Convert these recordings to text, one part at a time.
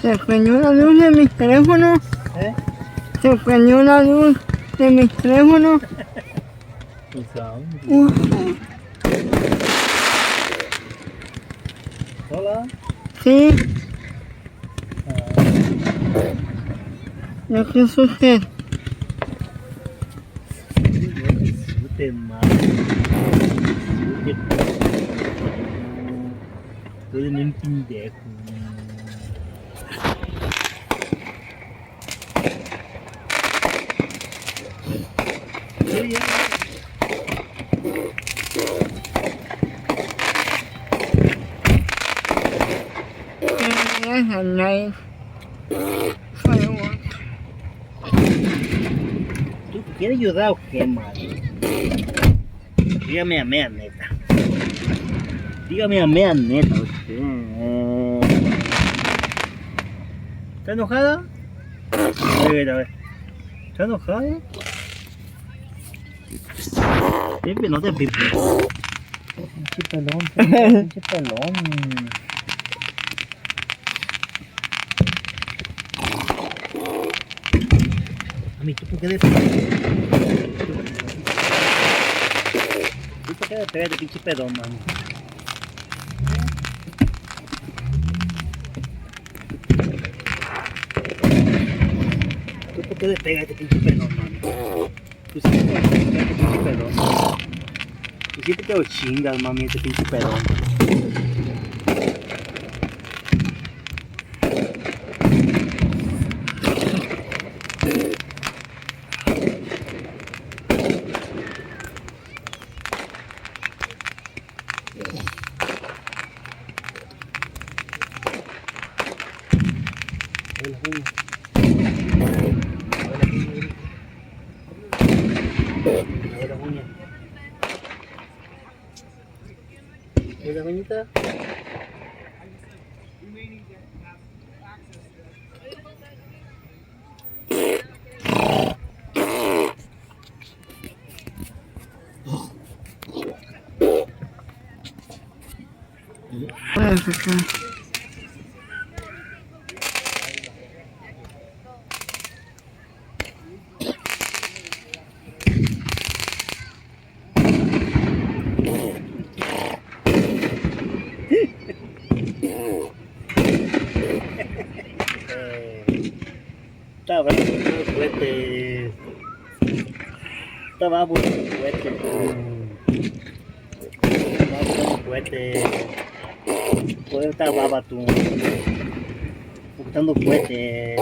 Se prendió la luz de mis teléfonos. ¿Eh? Se prendió la luz de mis teléfonos. Hola. Sí. ¿De qué es usted? Disfrute más. Tú eres un pendejo. Yes, a knife. Firework. ¿Tú quieres ayudar o qué, madre? Dígame a mea neta. Dígame a mea neta usted. ¿Está enojada? A ver. ¿Está enojada? Pipe, no te pipe. Pinche pelón, pinche pelón. Mami, ¿tú por qué de pegar? ¿Tú por qué de pegar de pinche pedón, mami? ¿Tú por qué le pegas de pinche pedón, mami? Tú siempre te pegas de pinche pedón. Tú siempre te lo chingas, mami, este pinche pedón. A ver las uñas. ¿Ves las uñitas? Está bravo los juguetes. Está bravo los juguetes. Está bravo los juguetes. Puede estar baba tú. Buscando juguetes.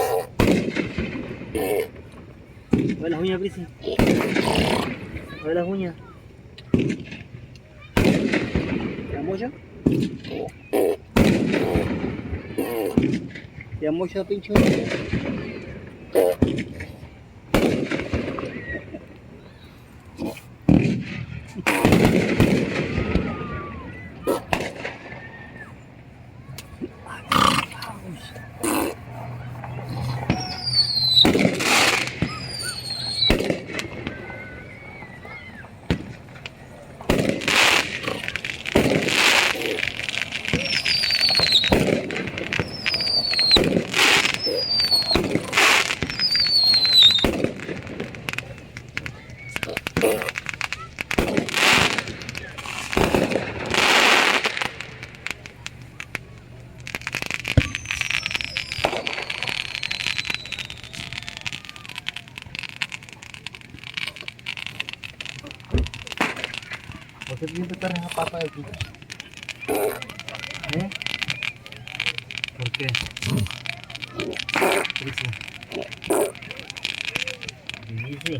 ¿Ves las uñas, Prisi? ¿Ves las uñas? ¿Te mucho? ¿Te mucho, pinche uña? ¿Por qué tienes que estar esa papa de aquí? ¿Eh? ¿Por qué? Prisi. Prisi.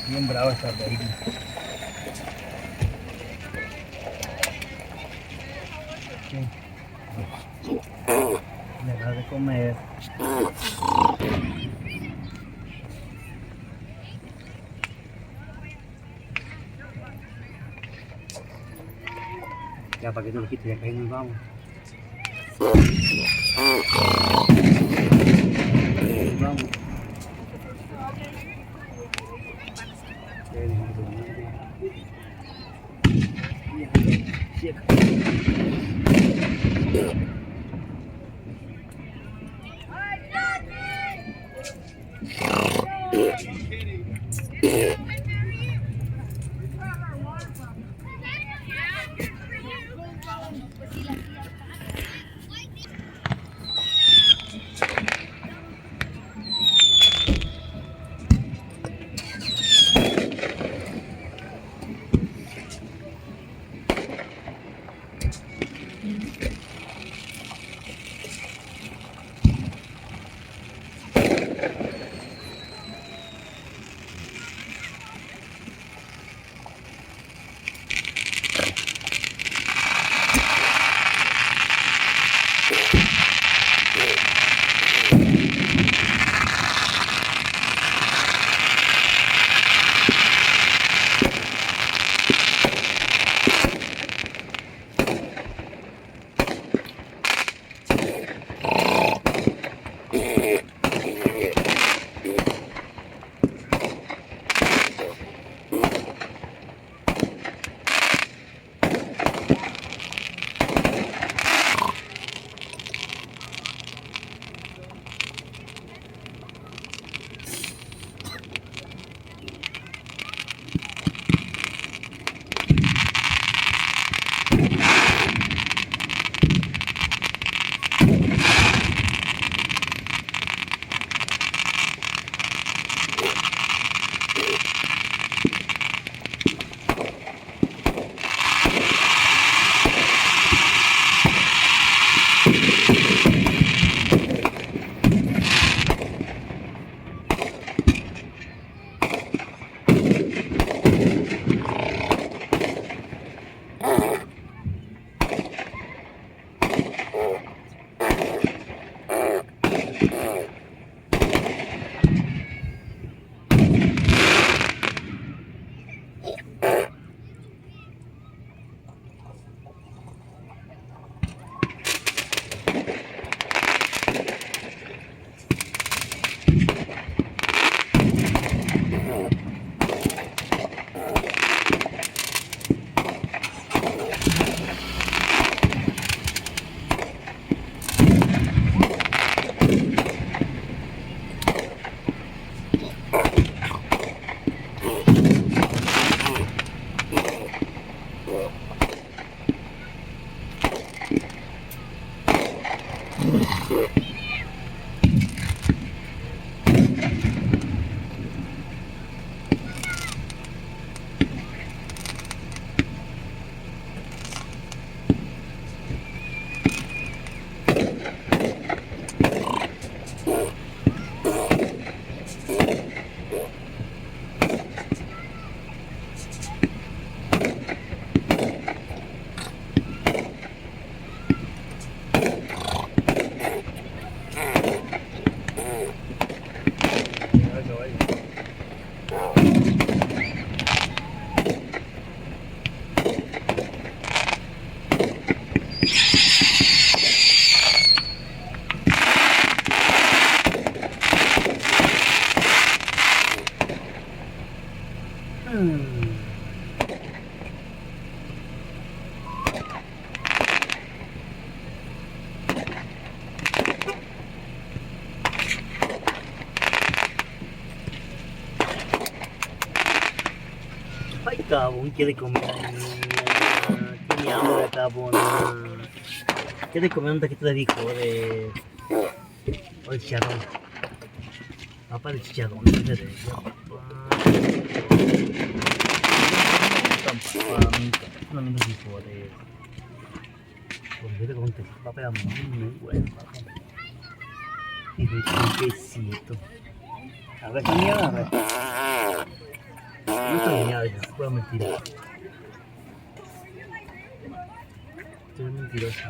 Bien bravo esta baby. Sí. Le da de comer. Ya, para que no lo quites, ya que ahí nos vamos. Nos vamos. Ay, cabrón, quiere comer. Tiene hambre, cabrón. Quiere comer un taquito de licor o de chicharrón. Papá de chicharrón, no sé de eso. No me licor de. Con papá era muy bueno, papá. Y de un quesito. A ver, mierda, a ver. No estoy genial, pura mentira. Estoy mentiroso.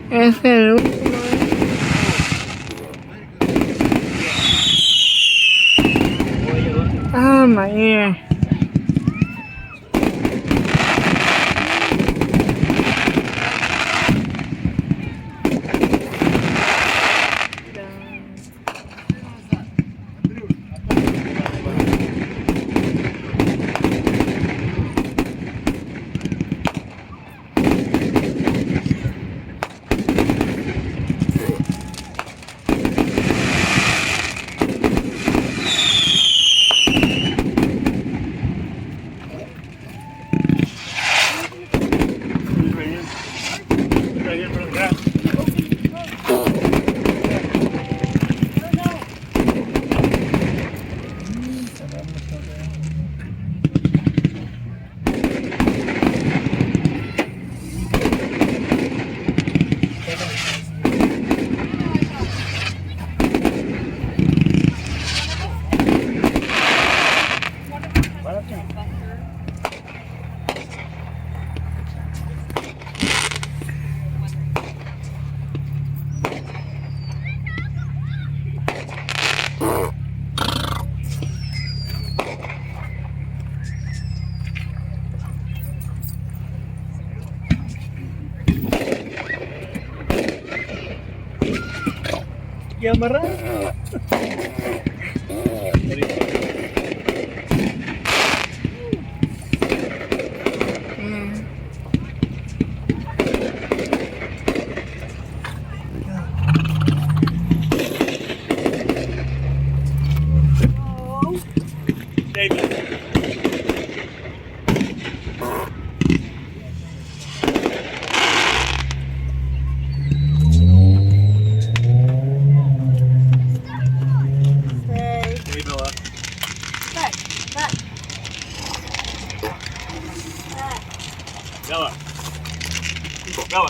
Es el último. Ah, María. ¿Y amarrar? Graba. Graba.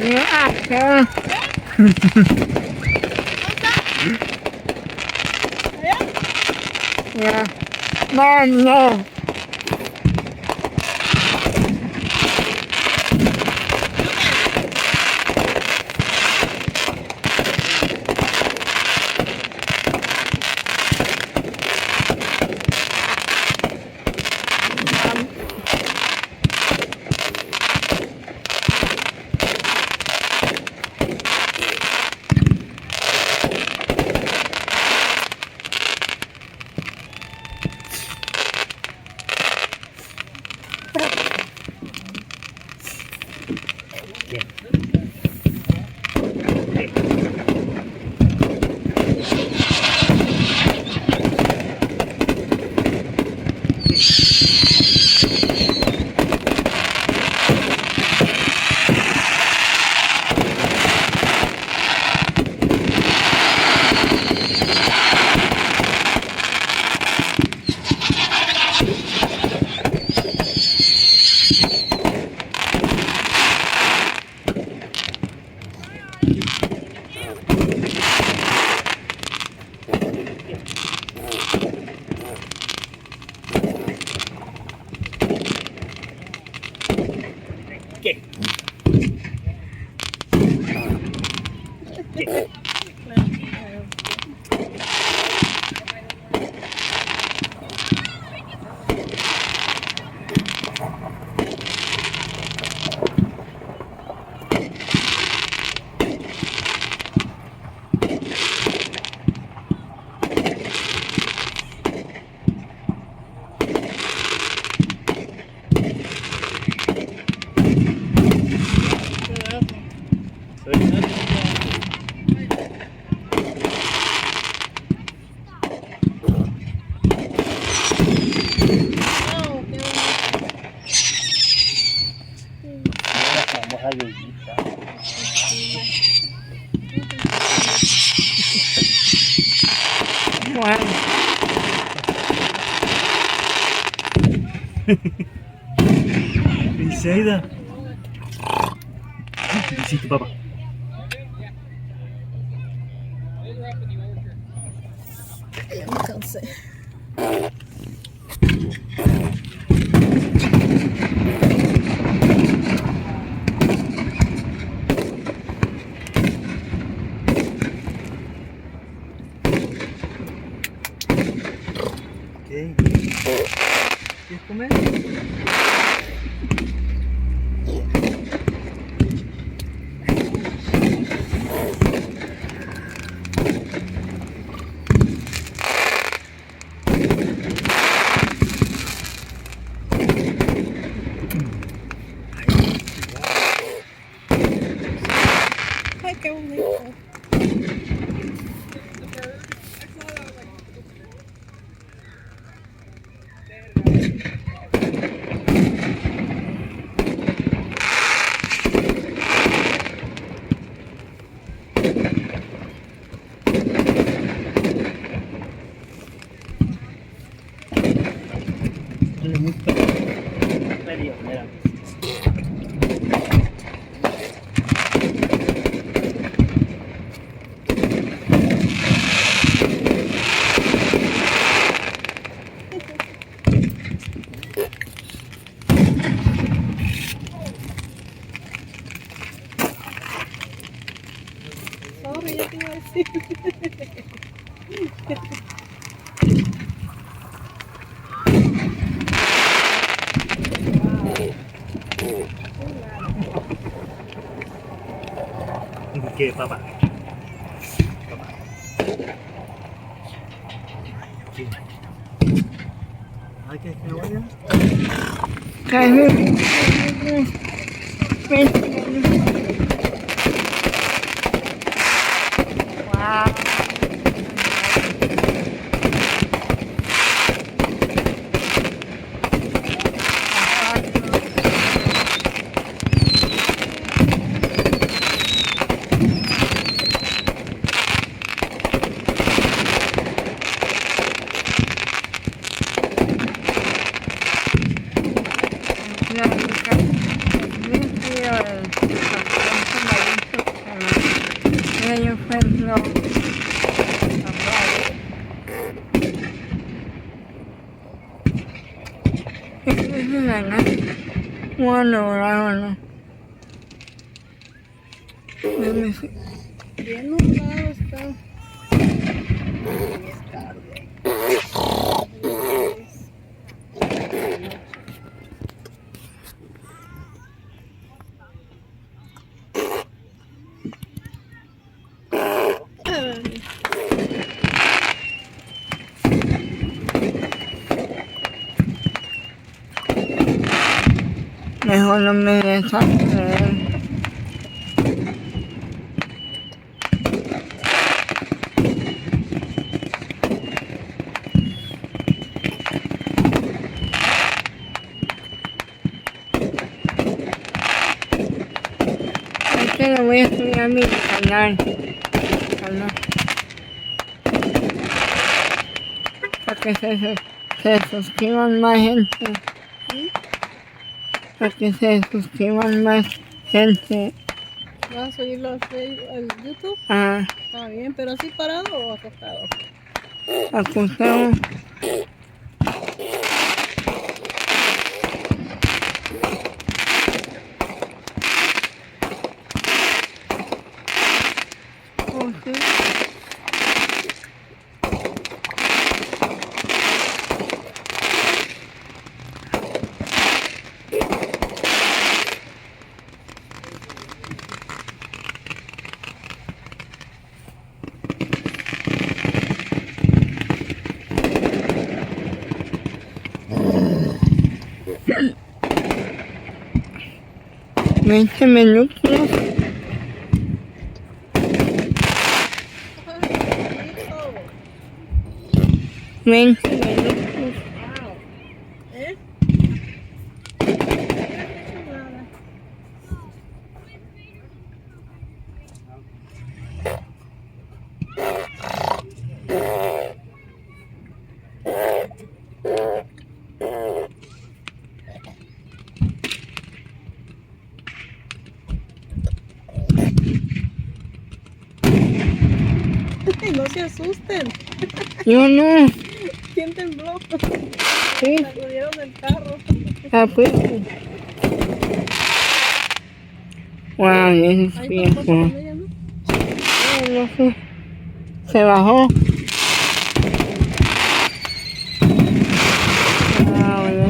Yeah. Yeah. Mom, no. ¿Qué? ¿Qué? Vamos a Yoyita. Bueno, Briseida. ¿Qué hiciste, papá? Ya me cansé. ¿Qué? ¿Quieres comer? Ay, qué bonito. Dale mucho. Medio, mira. Sorry, ya te iba a decir. ¿Qué, papá? Papá. ¿Qué? ¿Hay que vaya? casi. Wow. Bueno, Bien nublado está. Y es tarde. mejor no me desastre. Este lo voy a subir a mi canal. Para que se suscriban más gente. Para que se suscriban más gente. ¿Vas a subirlo al YouTube? Ah, Está bien, pero así parado o acostado. acostado. 20 minutos. Hijo. 20 minutos. Wow. ¿Eh? No he hecho nada. Ay, no se asusten. Yo no. ¿Quién tembló? Sí, Sacudieron el carro. apuesto. Wow, ese es Ahí viejo. está con ella, ¿no? No sé. Se bajó. Wow, ese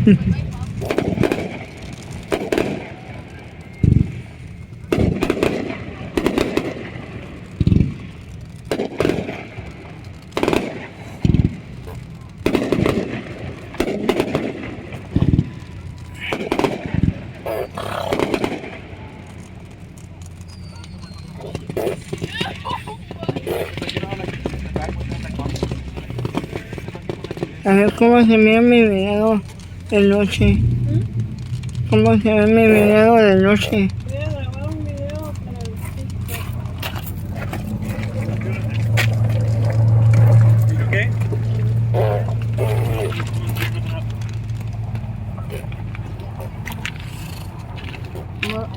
es A ver cómo se mira mi video de noche. ¿Cómo se ve mi video de noche? Voy a grabar un video para el TikTok.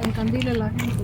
Encandile a la gente.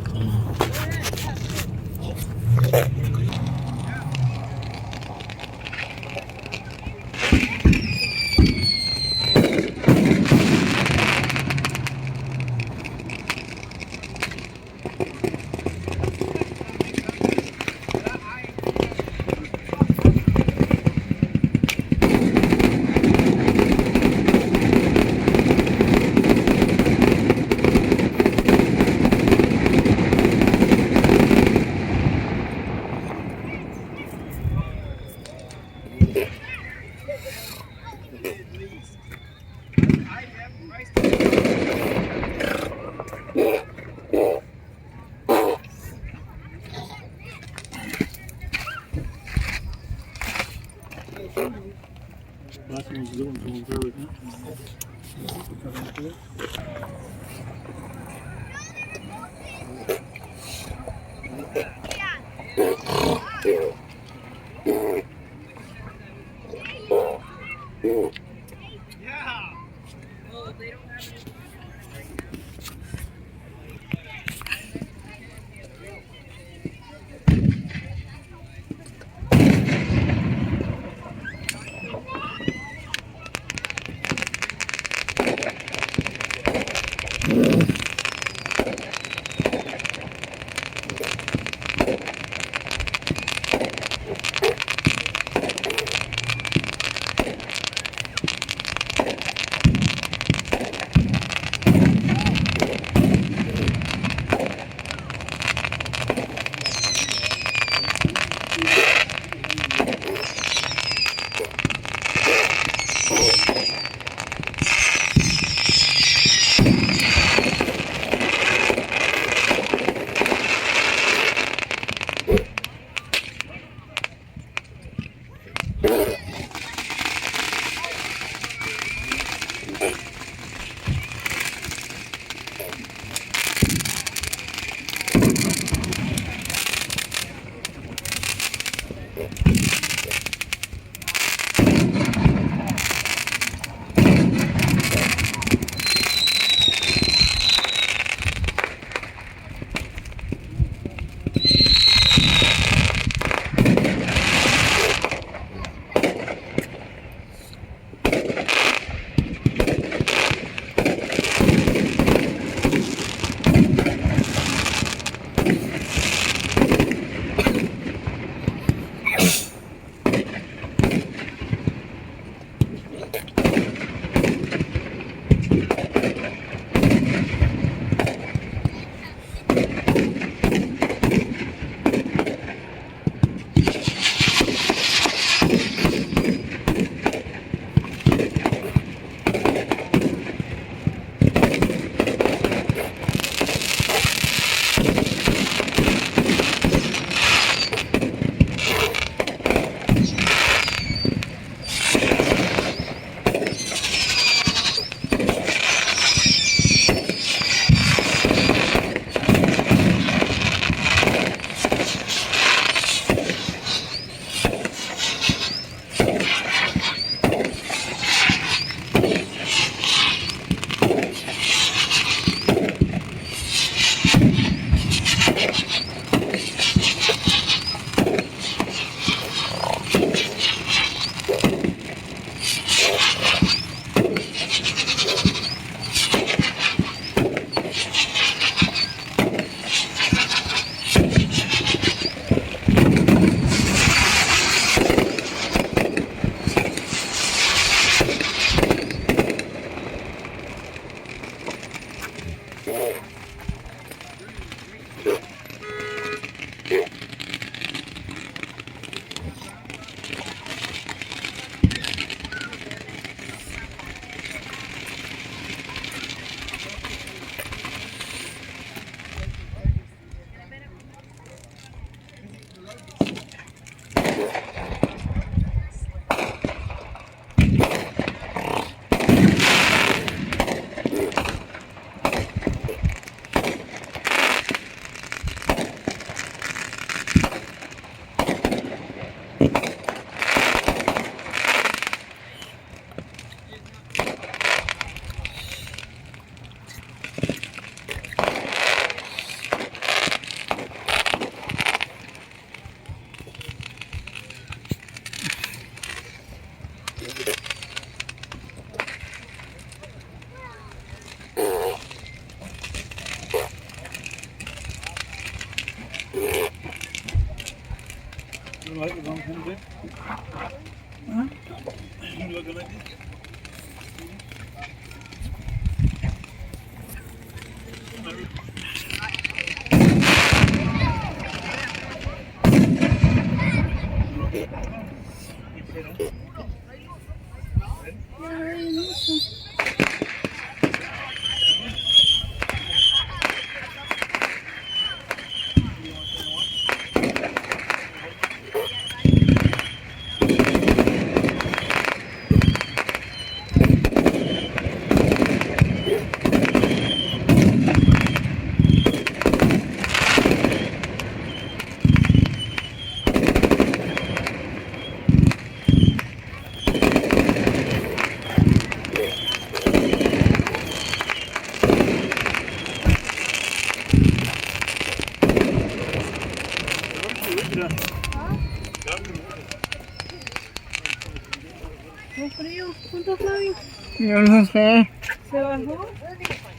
¿Con frío? ¿Cuánto, Flavio? Yo no sé, ¿Se bajó?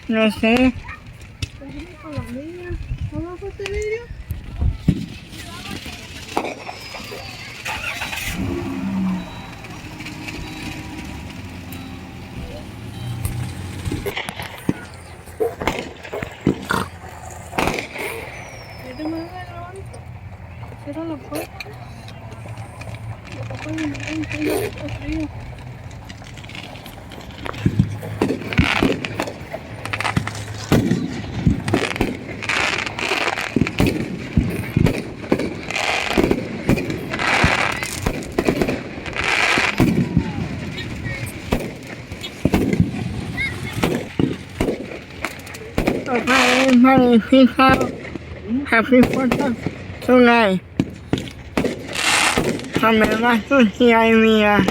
no sé. Seguimos con las niñas. ¿Vamos a este vidrio? ¿Quieres más de grabando? Cierra la puerta. Oye, está frío. Okay, everybody, peace out. Happy 4th of July. Kami masuk si Aimia.